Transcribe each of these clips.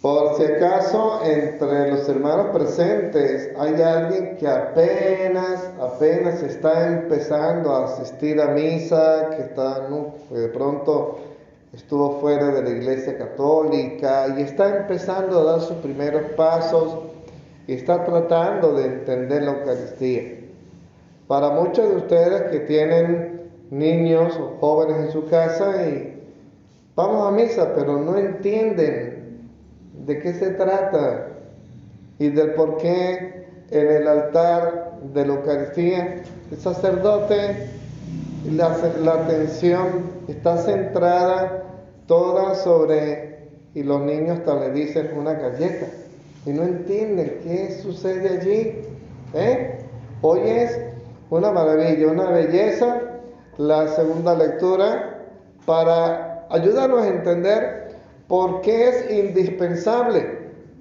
Por si acaso, entre los hermanos presentes hay alguien que apenas está empezando a asistir a misa, que de pronto estuvo fuera de la iglesia católica y está empezando a dar sus primeros pasos y está tratando de entender la Eucaristía. Para muchos de ustedes que tienen niños o jóvenes en su casa y vamos a misa, pero no entienden de qué se trata y del por qué en el altar de la Eucaristía el sacerdote, la atención está centrada toda sobre, y los niños hasta le dicen una galleta y no entienden qué sucede allí. Hoy es una maravilla, una belleza la segunda lectura para ayudarnos a entender por qué es indispensable,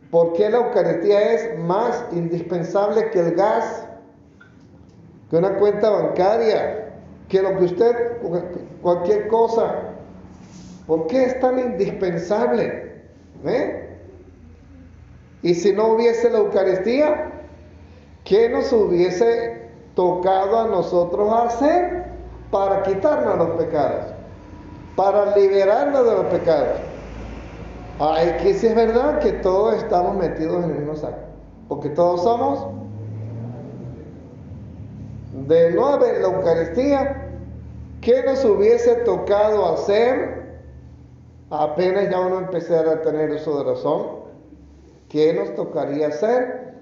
por qué la Eucaristía es más indispensable que el gas, que una cuenta bancaria, que lo que usted, cualquier cosa. ¿Por qué es tan indispensable? Y si no hubiese la Eucaristía, ¿qué nos hubiese tocado a nosotros hacer para quitarnos los pecados? Para liberarnos de los pecados. Ay, que sí es verdad que todos estamos metidos en el mismo saco, porque todos somos. De no haber la Eucaristía, ¿qué nos hubiese tocado hacer? Apenas ya uno empezara a tener uso de razón, ¿qué nos tocaría hacer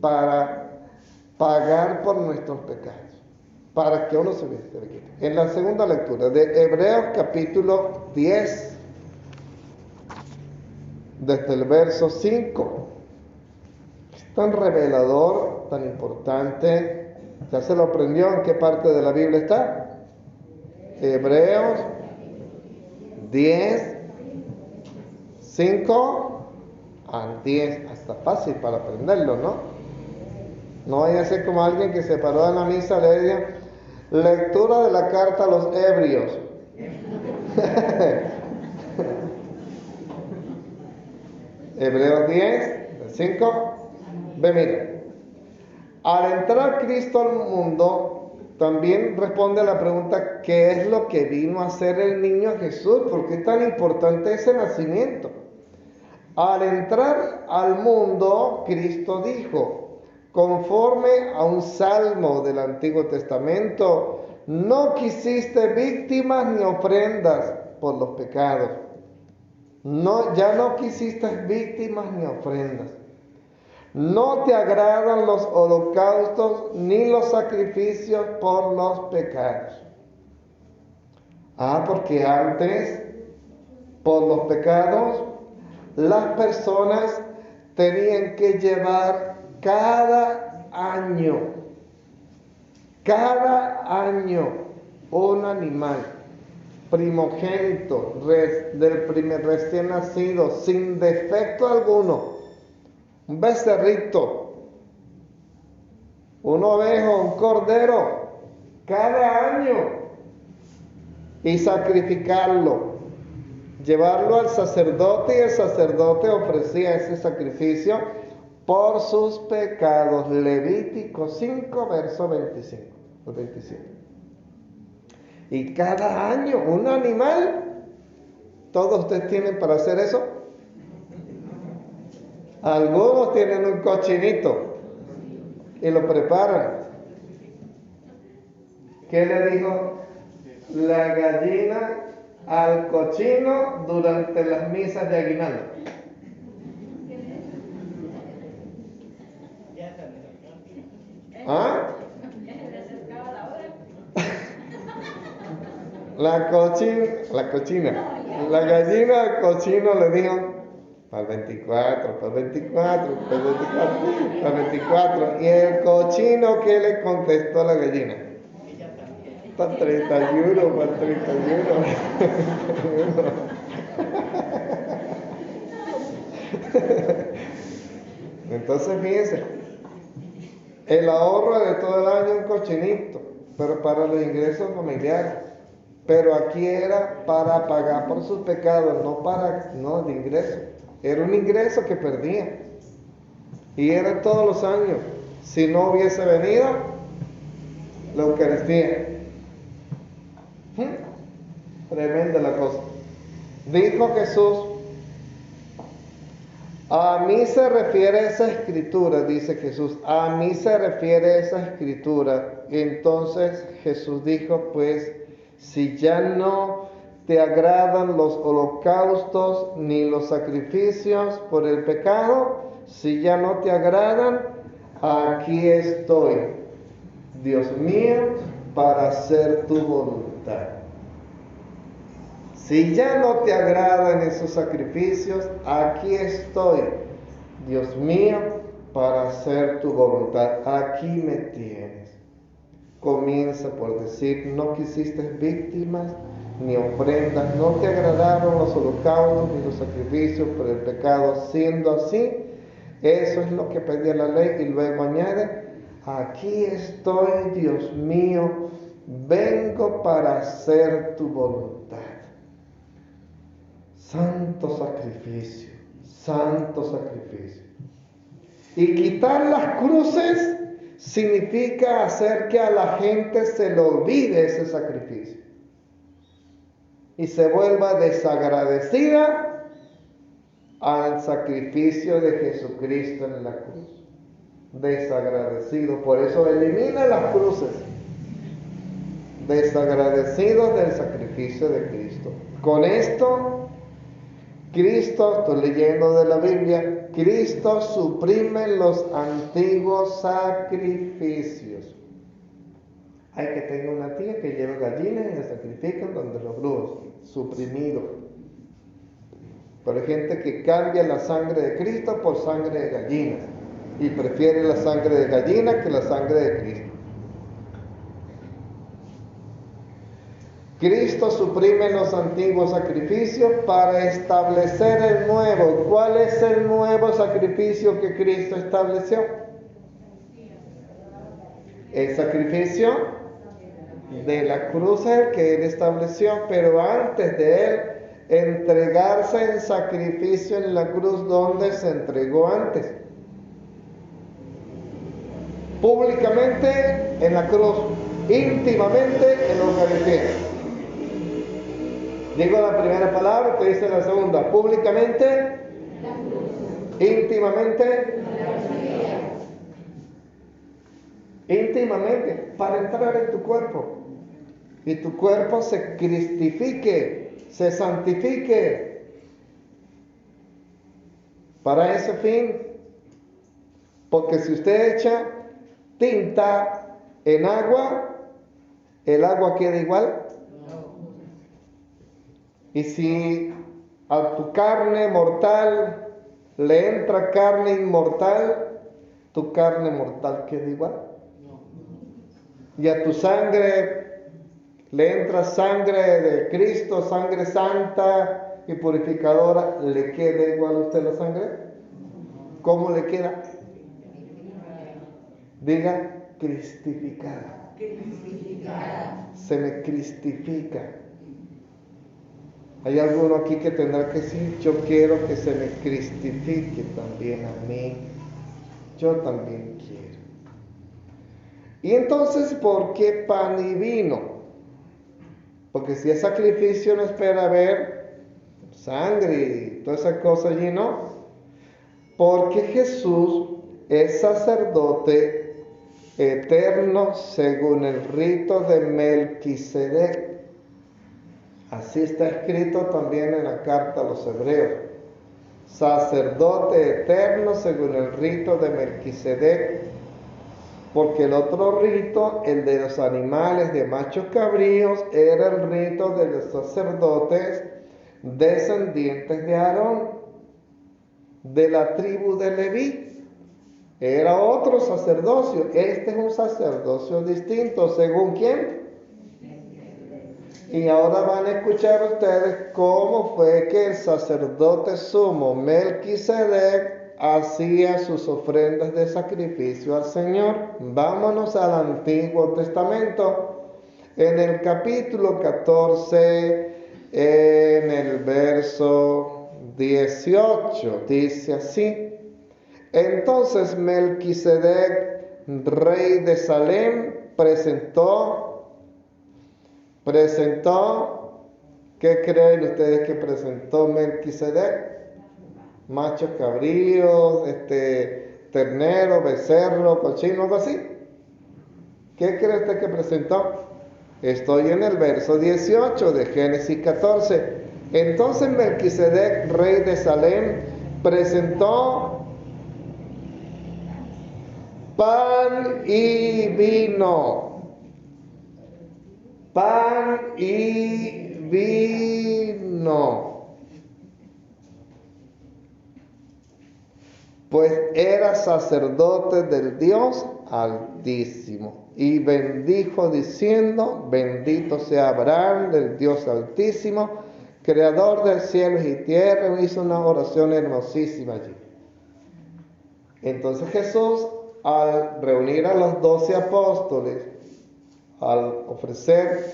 para pagar por nuestros pecados? Para que uno se quite. En la segunda lectura de Hebreos capítulo 10, desde el verso 5, es tan revelador, tan importante. ¿Ya se lo aprendió en qué parte de la Biblia está? Hebreos 10, 5 al 10. Hasta fácil para aprenderlo, ¿no? No vaya a ser como alguien que se paró en la misa, le diga, lectura de la carta a los Hebreos. Hebreos 10, 5. Ve, mira. Al entrar Cristo al mundo, también responde a la pregunta, ¿qué es lo que vino a hacer el niño Jesús? ¿Por qué es tan importante ese nacimiento? Al entrar al mundo, Cristo dijo, conforme a un salmo del Antiguo Testamento, no quisiste víctimas ni ofrendas por los pecados. No, ya no quisiste víctimas ni ofrendas. No te agradan los holocaustos ni los sacrificios por los pecados. Porque antes, por los pecados, las personas tenían que llevar cada año un animal primogénito del primer recién nacido, sin defecto alguno, un becerrito, un ovejo, un cordero, cada año, y sacrificarlo, llevarlo al sacerdote, y el sacerdote ofrecía ese sacrificio por sus pecados. Levítico 5, verso 25, 27. Y cada año un animal. ¿Todos ustedes tienen para hacer eso? Algunos tienen un cochinito y lo preparan. ¿Qué le dijo la gallina al cochino durante las misas de aguinaldo? La gallina al cochino le dijo, para el 24, para el 24, para el 24, para el 24. Y el cochino, ¿qué le contestó a la gallina? Para el 31, para el 31. Entonces fíjense, el ahorro de todo el año un cochinito, pero para los ingresos familiares. Pero aquí era para pagar por sus pecados, no de ingresos. Era un ingreso que perdía. Y era todos los años. Si no hubiese venido la Eucaristía. Tremenda la cosa. Dijo Jesús, a mí se refiere esa escritura, dice Jesús, a mí se refiere esa escritura. Y entonces Jesús dijo, pues, si ya no te agradan los holocaustos ni los sacrificios por el pecado, si ya no te agradan, aquí estoy, Dios mío, para hacer tu voluntad. Si ya no te agradan esos sacrificios, aquí estoy, Dios mío, para hacer tu voluntad. Aquí me tienes. Comienza por decir, no quisiste víctimas ni ofrendas, no te agradaron los holocaustos ni los sacrificios por el pecado. Siendo así, eso es lo que pedía la ley. Y luego añade, aquí estoy, Dios mío, vengo para hacer tu voluntad. Santo sacrificio, santo sacrificio. Y quitar las cruces significa hacer que a la gente se le olvide ese sacrificio y se vuelva desagradecida al sacrificio de Jesucristo en la cruz. Desagradecido, por eso elimina las cruces. Desagradecidos del sacrificio de Cristo. Con esto, Cristo, estoy leyendo de la Biblia, Cristo suprime los antiguos sacrificios. Hay que tener una tía que lleva gallinas y las sacrifican donde los brujos, suprimido. Pero hay gente que cambia la sangre de Cristo por sangre de gallinas y prefiere la sangre de gallina que la sangre de Cristo. Cristo suprime los antiguos sacrificios para establecer el nuevo. ¿Cuál es el nuevo sacrificio que Cristo estableció? El sacrificio de la cruz es el que Él estableció, pero antes de Él entregarse en sacrificio en la cruz, ¿dónde se entregó antes? Públicamente en la cruz, íntimamente en la Eucaristía. Digo la primera palabra, te dice la segunda. Públicamente, íntimamente, íntimamente, para entrar en tu cuerpo. Y tu cuerpo se cristifique, se santifique. Para ese fin. Porque si usted echa tinta en agua, ¿el agua queda igual? Y si a tu carne mortal le entra carne inmortal, tu carne mortal queda igual. Y a tu sangre le entra sangre de Cristo, sangre santa y purificadora, ¿le queda igual a usted la sangre? ¿Cómo le queda? Diga, cristificada. Se me cristifica. Hay alguno aquí que tendrá que decir, yo quiero que se me cristifique también a mí. Yo también quiero. Y entonces, ¿por qué pan y vino? Porque si es sacrificio no espera ver sangre y toda esa cosa allí, ¿no? Porque Jesús es sacerdote eterno según el rito de Melquisedec. Así está escrito también en la carta a los Hebreos. Sacerdote eterno según el rito de Melquisedec. Porque el otro rito, el de los animales de machos cabríos, era el rito de los sacerdotes descendientes de Aarón, de la tribu de Leví. Era otro sacerdocio. Este es un sacerdocio distinto. ¿Según quién? Y ahora van a escuchar ustedes cómo fue que el sacerdote sumo Melquisedec hacía sus ofrendas de sacrificio al Señor. Vámonos al Antiguo Testamento. En el capítulo 14, en el verso 18 dice así: entonces Melquisedec, rey de Salem, presentó, ¿qué creen ustedes que presentó Melquisedec? Machos cabríos, ternero, becerro, cochino, algo así. ¿Qué cree usted que presentó? Estoy en el verso 18 de Génesis 14. Entonces Melquisedec, rey de Salem, presentó pan y vino. Pan y vino. Pues era sacerdote del Dios Altísimo. Y bendijo diciendo: bendito sea Abraham del Dios Altísimo, creador del cielo y tierra. Hizo una oración hermosísima allí. Entonces Jesús, al reunir a los 12 apóstoles, al ofrecer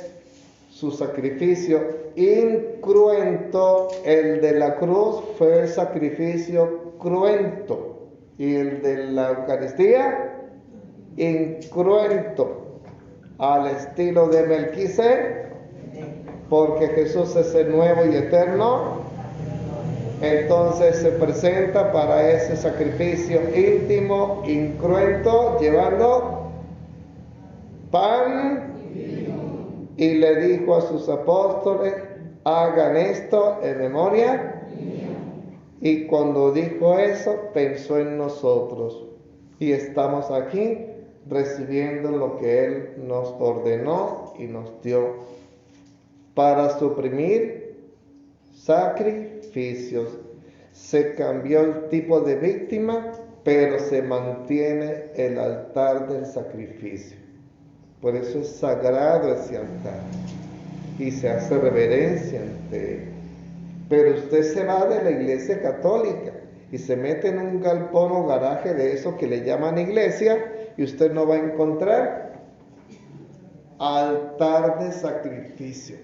su sacrificio incruento, el de la cruz fue el sacrificio cruento, y el de la Eucaristía incruento, al estilo de Melquisedec, porque Jesús es el nuevo y eterno. Entonces se presenta para ese sacrificio íntimo, incruento, llevando pan, y le dijo a sus apóstoles: hagan esto en memoria. Y cuando dijo eso, pensó en nosotros, y estamos aquí recibiendo lo que Él nos ordenó y nos dio para suprimir sacrificios. Se cambió el tipo de víctima, pero se mantiene el altar del sacrificio. Por eso es sagrado ese altar y se hace reverencia ante él. Pero usted se va de la iglesia católica y se mete en un galpón o garaje de eso que le llaman iglesia, y usted no va a encontrar altar de sacrificio.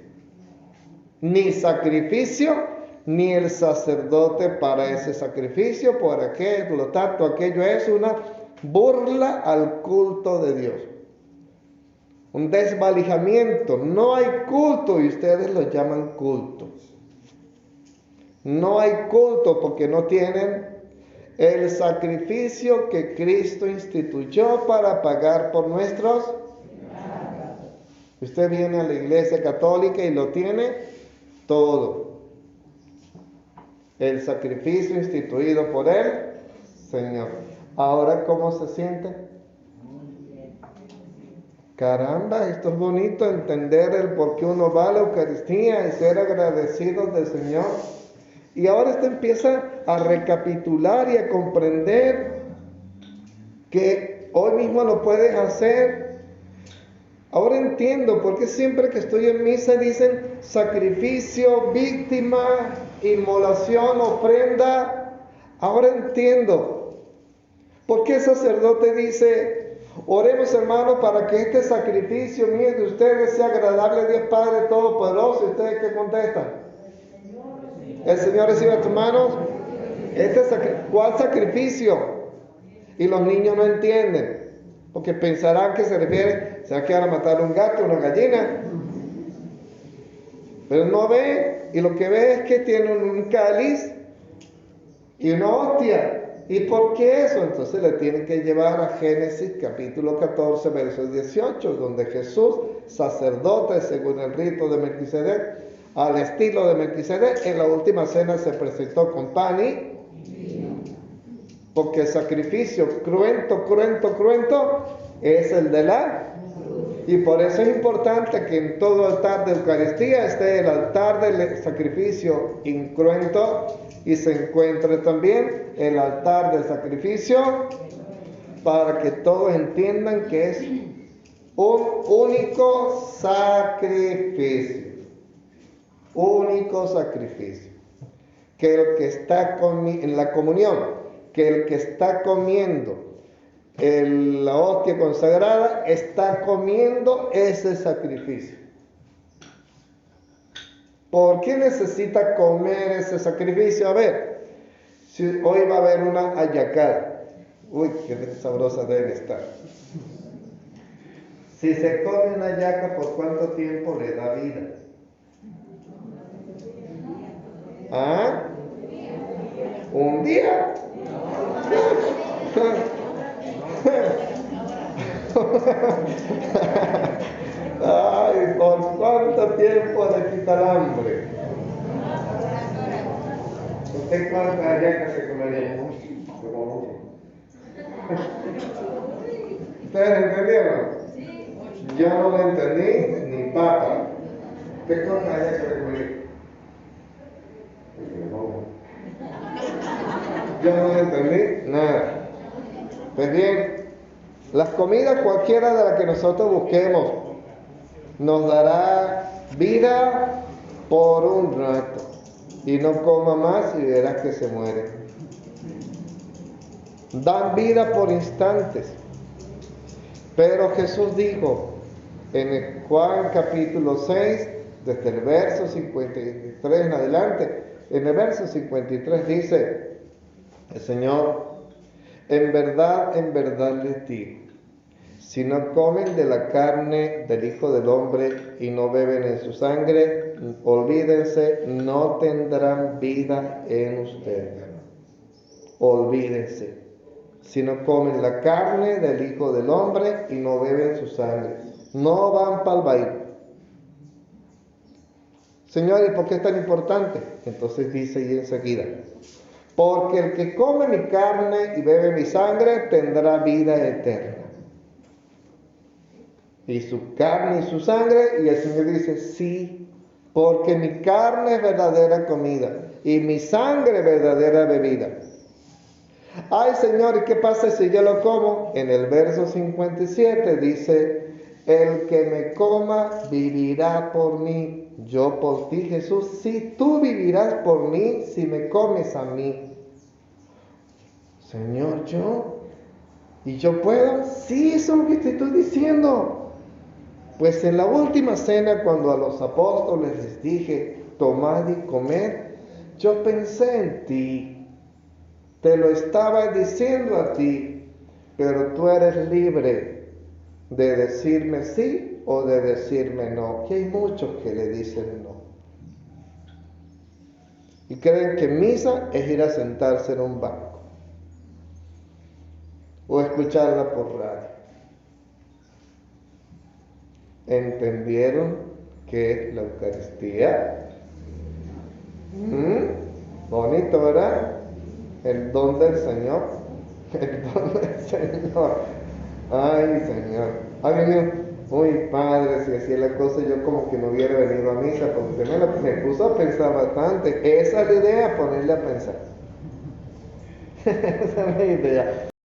Ni sacrificio, ni el sacerdote para ese sacrificio. Por lo tanto, aquello es una burla al culto de Dios. Un desvalijamiento. No hay culto y ustedes lo llaman culto. No hay culto porque no tienen el sacrificio que Cristo instituyó para pagar por nuestros. Usted viene a la iglesia católica y lo tiene todo. El sacrificio instituido por el Señor. Ahora, ¿cómo se siente? Caramba, esto es bonito, entender el por qué uno va a la Eucaristía y ser agradecidos del Señor. Y ahora usted empieza a recapitular y a comprender que hoy mismo lo puedes hacer. Ahora entiendo por qué siempre que estoy en misa dicen sacrificio, víctima, inmolación, ofrenda. Ahora entiendo por qué el sacerdote dice: oremos, hermanos, para que este sacrificio mío de ustedes sea agradable a Dios Padre Todopoderoso. ¿Y ustedes qué contestan? El Señor recibe a tus manos. ¿Cuál sacrificio? Y los niños no entienden, porque pensarán que se refiere, ¿será que van a matar un gato, una gallina? Pero no ve, y lo que ve es que tienen un cáliz y una hostia. ¿Y por qué eso? Entonces le tienen que llevar a Génesis capítulo 14, verso 18, donde Jesús, sacerdote según el rito de Melquisedec, al estilo de Melquisedec, en la última cena se presentó con pan y porque el sacrificio cruento es el de la. Y por eso es importante que en todo altar de Eucaristía esté el altar del sacrificio incruento y se encuentre también el altar del sacrificio, para que todos entiendan que es un único sacrificio. Único sacrificio. Que el que está en la comunión, que el que está comiendo la hostia consagrada está comiendo ese sacrificio. ¿Por qué necesita comer ese sacrificio? A ver, si hoy va a haber una hallacada. Uy, qué sabrosa debe estar. Si se come una hallaca, ¿por cuánto tiempo le da vida? ¿Ah? ¿Un día? Ay, ¿por cuánto tiempo le quita el hambre? ¿Usted cuántas hallacas se comería? ¿Ustedes entendieron? Yo no lo entendí ni papa. ¿Qué cuántas hallacas se comería? Yo no lo entendí nada. Pues bien, las comidas cualquiera de las que nosotros busquemos nos dará vida por un rato. Y no coma más y verás que se muere. Dan vida por instantes. Pero Jesús dijo en el Juan capítulo 6, desde el verso 53 en adelante, en el verso 53 dice el Señor: en verdad les digo, si no comen de la carne del Hijo del Hombre y no beben en su sangre, olvídense, no tendrán vida en ustedes. Olvídense. Si no comen la carne del Hijo del Hombre y no beben su sangre, no van para el baile. Señor, ¿y por qué es tan importante? Entonces dice y enseguida: porque el que come mi carne y bebe mi sangre tendrá vida eterna. Y su carne y su sangre, y el Señor dice: sí, porque mi carne es verdadera comida y mi sangre verdadera bebida. Ay, Señor, ¿y qué pasa si yo lo como? En el verso 57 dice: el que me coma vivirá por mí, yo por ti, Jesús. Sí, tú vivirás por mí si me comes a mí. Señor, ¿yo? ¿Y yo puedo? Sí, eso es lo que te estoy diciendo. Pues en la última cena, cuando a los apóstoles les dije: tomad y comed, yo pensé en ti. Te lo estaba diciendo a ti, pero tú eres libre de decirme sí o de decirme no. Que hay muchos que le dicen no. Y creen que misa es ir a sentarse en un banco o escucharla por radio. ¿Entendieron qué es la Eucaristía? Bonito, ¿verdad? El don del Señor. El don del Señor. Ay, Señor. Ay, mío. Uy, Padre, si hacía la cosa, yo como que no hubiera venido a misa, porque usted me puso a pensar bastante. Esa es la idea, ponerle a pensar. Esa es la idea.